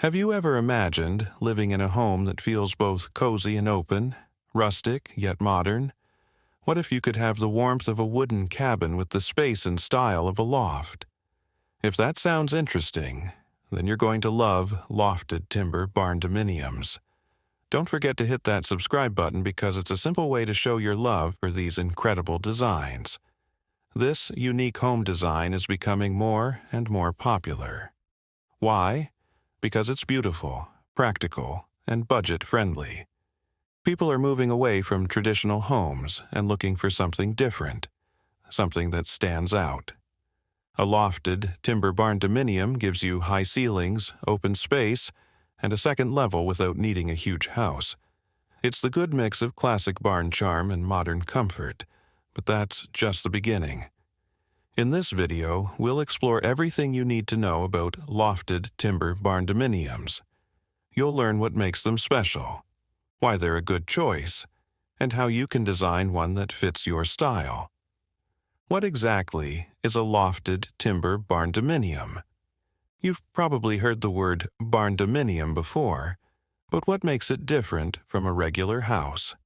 Have you ever imagined living in a home that feels both cozy and open, rustic yet modern? What if you could have the warmth of a wooden cabin with the space and style of a loft? If that sounds interesting, then you're going to love Lofted Timber Barndominiums. Don't forget to hit that subscribe button because it's a simple way to show your love for these incredible designs. This unique home design is becoming more and more popular. Why? Because it's beautiful, practical, and budget-friendly. People are moving away from traditional homes and looking for something different, something that stands out. A lofted timber barndominium gives you high ceilings, open space, and a second level without needing a huge house. It's the good mix of classic barn charm and modern comfort, but that's just the beginning. In this video, we'll explore everything you need to know about lofted timber barndominiums. You'll learn what makes them special, why they're a good choice, and how you can design one that fits your style. What exactly is a lofted timber barndominium? You've probably heard the word barndominium before, but what makes it different from a regular house?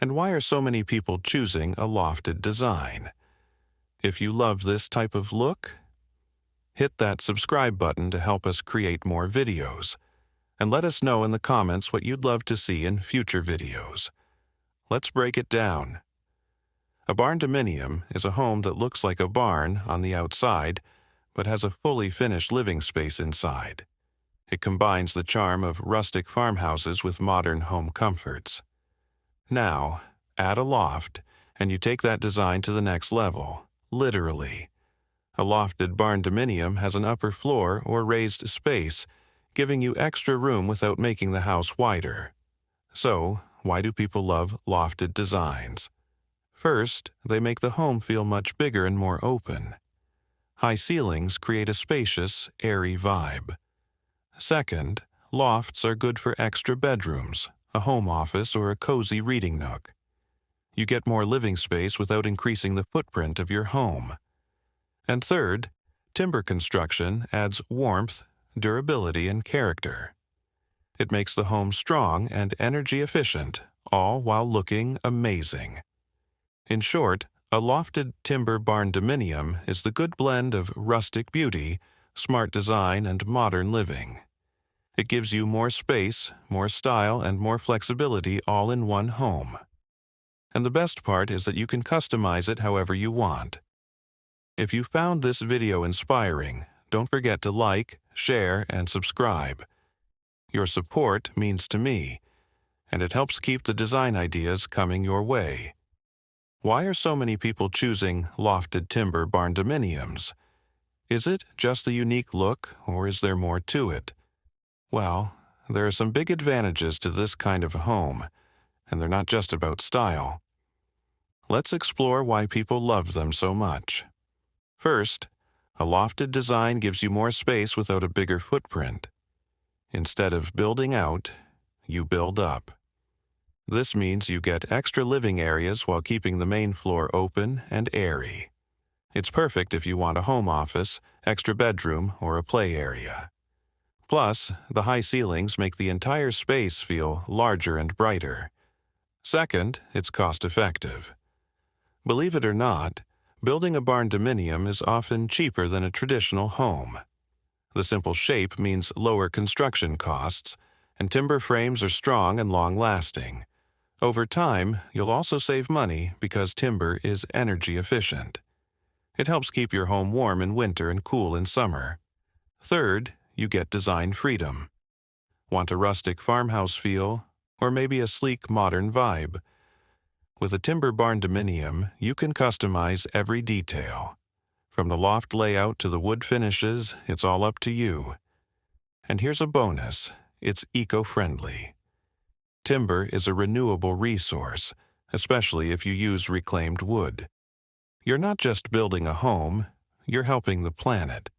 And why are so many people choosing a lofted design? If you love this type of look, hit that subscribe button to help us create more videos, and let us know in the comments what you'd love to see in future videos. Let's break it down. A barndominium is a home that looks like a barn on the outside, but has a fully finished living space inside. It combines the charm of rustic farmhouses with modern home comforts. Now, add a loft, and you take that design to the next level. Literally. A lofted barndominium has an upper floor or raised space, giving you extra room without making the house wider. So, why do people love lofted designs? First, they make the home feel much bigger and more open. High ceilings create a spacious, airy vibe. Second, lofts are good for extra bedrooms, a home office, or a cozy reading nook. You get more living space without increasing the footprint of your home. And third, timber construction adds warmth, durability, and character. It makes the home strong and energy efficient, all while looking amazing. In short, a lofted timber barndominium is the good blend of rustic beauty, smart design, and modern living. It gives you more space, more style, and more flexibility all in one home. And the best part is that you can customize it however you want. If you found this video inspiring, don't forget to like, share, and subscribe. Your support means to me, and it helps keep the design ideas coming your way. Why are so many people choosing lofted timber barndominiums? Is it just the unique look, or is there more to it? Well, there are some big advantages to this kind of a home, and they're not just about style. Let's explore why people love them so much. First, a lofted design gives you more space without a bigger footprint. Instead of building out, you build up. This means you get extra living areas while keeping the main floor open and airy. It's perfect if you want a home office, extra bedroom, or a play area. Plus, the high ceilings make the entire space feel larger and brighter. Second, it's cost-effective. Believe it or not, building a barndominium is often cheaper than a traditional home. The simple shape means lower construction costs, and timber frames are strong and long-lasting. Over time, you'll also save money because timber is energy efficient. It helps keep your home warm in winter and cool in summer. Third, you get design freedom. Want a rustic farmhouse feel, or maybe a sleek modern vibe? With a timber barndominium, you can customize every detail. From the loft layout to the wood finishes, it's all up to you. And here's a bonus: it's eco-friendly. Timber is a renewable resource, especially if you use reclaimed wood. You're not just building a home, you're helping the planet.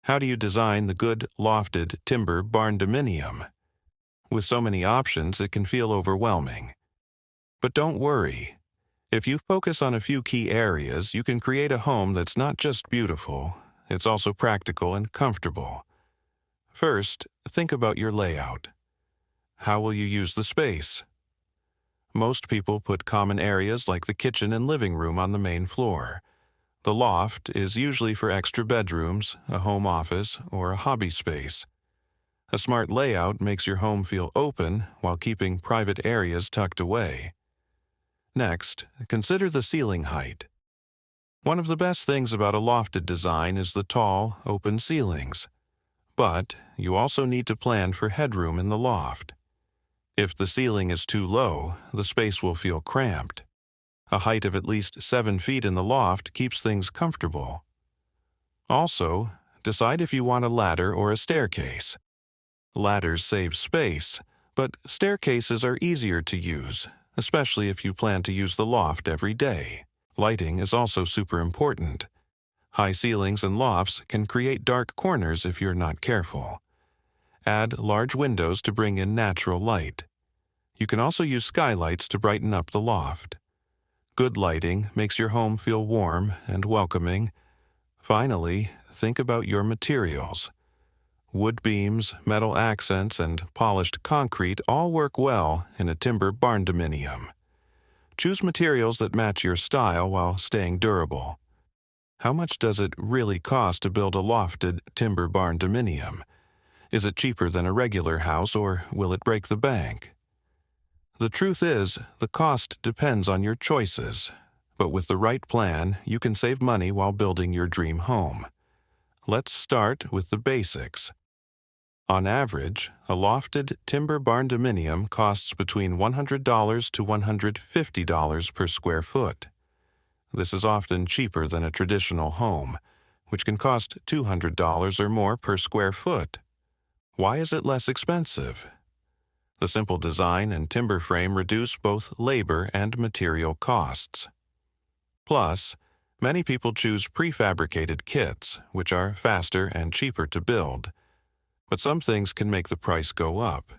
How do you design the good lofted timber barndominium? With so many options, it can feel overwhelming. But don't worry. If you focus on a few key areas, you can create a home that's not just beautiful, it's also practical and comfortable. First, think about your layout. How will you use the space? Most people put common areas like the kitchen and living room on the main floor. The loft is usually for extra bedrooms, a home office, or a hobby space. A smart layout makes your home feel open while keeping private areas tucked away. Next, consider the ceiling height. One of the best things about a lofted design is the tall, open ceilings. But you also need to plan for headroom in the loft. If the ceiling is too low, the space will feel cramped. A height of at least 7 feet in the loft keeps things comfortable. Also, decide if you want a ladder or a staircase. Ladders save space, but staircases are easier to use, especially if you plan to use the loft every day. Lighting is also super important. High ceilings and lofts can create dark corners if you're not careful. Add large windows to bring in natural light. You can also use skylights to brighten up the loft. Good lighting makes your home feel warm and welcoming. Finally, think about your materials. Wood beams, metal accents, and polished concrete all work well in a timber barndominium. Choose materials that match your style while staying durable. How much does it really cost to build a lofted timber barndominium? Is it cheaper than a regular house, or will it break the bank? The truth is, the cost depends on your choices, but with the right plan, you can save money while building your dream home. Let's start with the basics. On average, a lofted timber barndominium costs between $100 to $150 per square foot. This is often cheaper than a traditional home, which can cost $200 or more per square foot. Why is it less expensive? The simple design and timber frame reduce both labor and material costs. Plus, many people choose prefabricated kits, which are faster and cheaper to build. But some things can make the price go up.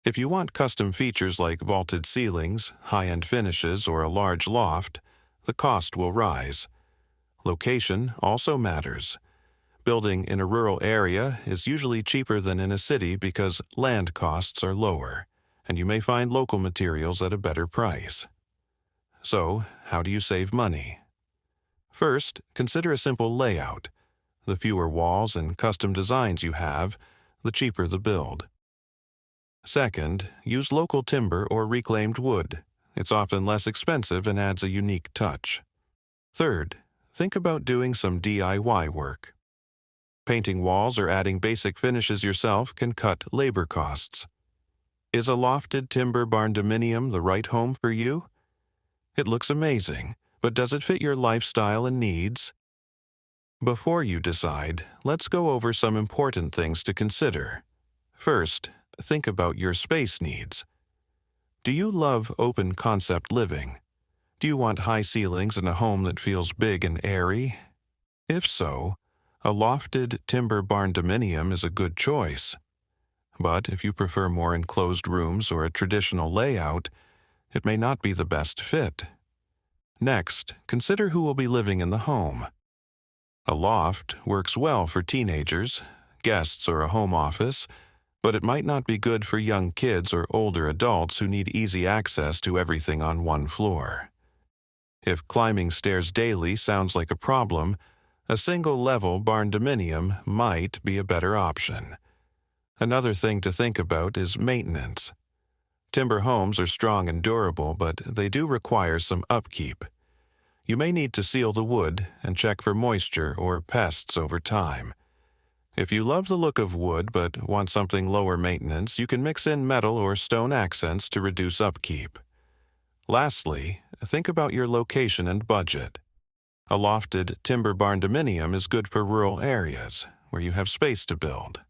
If you want custom features like vaulted ceilings, high-end finishes, or a large loft, the cost will rise. Location also matters. Building in a rural area is usually cheaper than in a city because land costs are lower, and you may find local materials at a better price. So, how do you save money? First, consider a simple layout. The fewer walls and custom designs you have, the cheaper the build. Second, use local timber or reclaimed wood. It's often less expensive and adds a unique touch. Third, think about doing some DIY work. Painting walls or adding basic finishes yourself can cut labor costs. Is a lofted timber barndominium the right home for you? It looks amazing, but does it fit your lifestyle and needs? Before you decide, let's go over some important things to consider. First, think about your space needs. Do you love open concept living? Do you want high ceilings and a home that feels big and airy? If so, a lofted timber barndominium is a good choice. But if you prefer more enclosed rooms or a traditional layout, it may not be the best fit. Next, consider who will be living in the home. A loft works well for teenagers, guests, or a home office, but it might not be good for young kids or older adults who need easy access to everything on one floor. If climbing stairs daily sounds like a problem, a single-level barndominium might be a better option. Another thing to think about is maintenance. Timber homes are strong and durable, but they do require some upkeep. You may need to seal the wood and check for moisture or pests over time. If you love the look of wood but want something lower maintenance, you can mix in metal or stone accents to reduce upkeep. Lastly, think about your location and budget. A lofted timber barndominium is good for rural areas where you have space to build.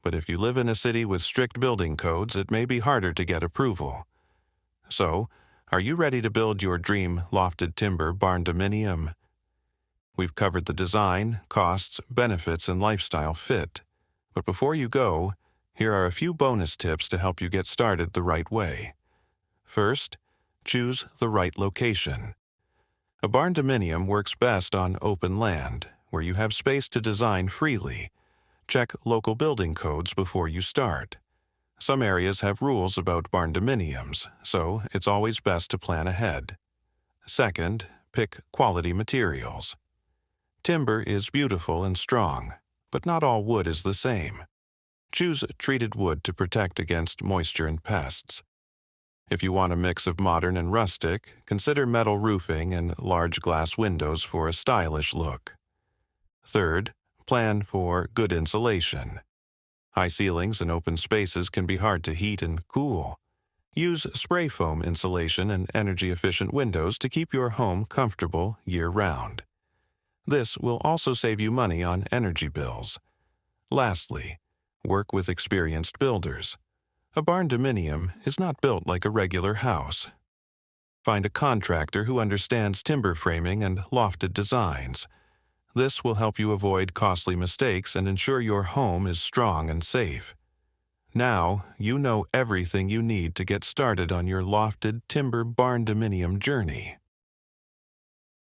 But if you live in a city with strict building codes, it may be harder to get approval. So, are you ready to build your dream lofted timber barndominium? We've covered the design, costs, benefits, and lifestyle fit. But before you go, here are a few bonus tips to help you get started the right way. First, choose the right location. A barndominium works best on open land, where you have space to design freely. Check local building codes before you start. Some areas have rules about barndominiums, so it's always best to plan ahead. Second, pick quality materials. Timber is beautiful and strong, but not all wood is the same. Choose treated wood to protect against moisture and pests. If you want a mix of modern and rustic, consider metal roofing and large glass windows for a stylish look. Third, plan for good insulation. High ceilings and open spaces can be hard to heat and cool. Use spray foam insulation and energy-efficient windows to keep your home comfortable year-round. This will also save you money on energy bills. Lastly, work with experienced builders. A barndominium is not built like a regular house. Find a contractor who understands timber framing and lofted designs. This will help you avoid costly mistakes and ensure your home is strong and safe. Now, you know everything you need to get started on your lofted timber barndominium journey.